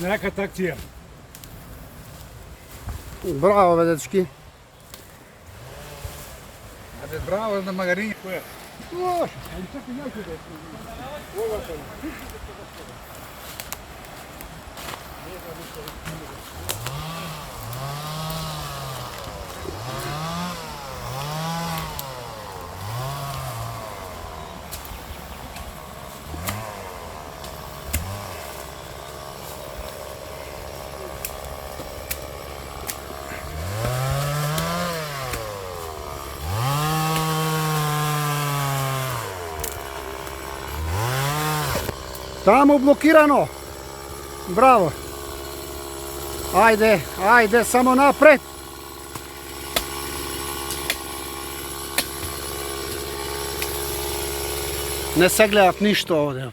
Neka takcija. Bravo, dečki. Ajde, bravo na magarinje. Loš, ali čak i jako da je. Tamo blokirano. Bravo. Ajde, ajde, samo napred. Ne se gledat ništa ovdje.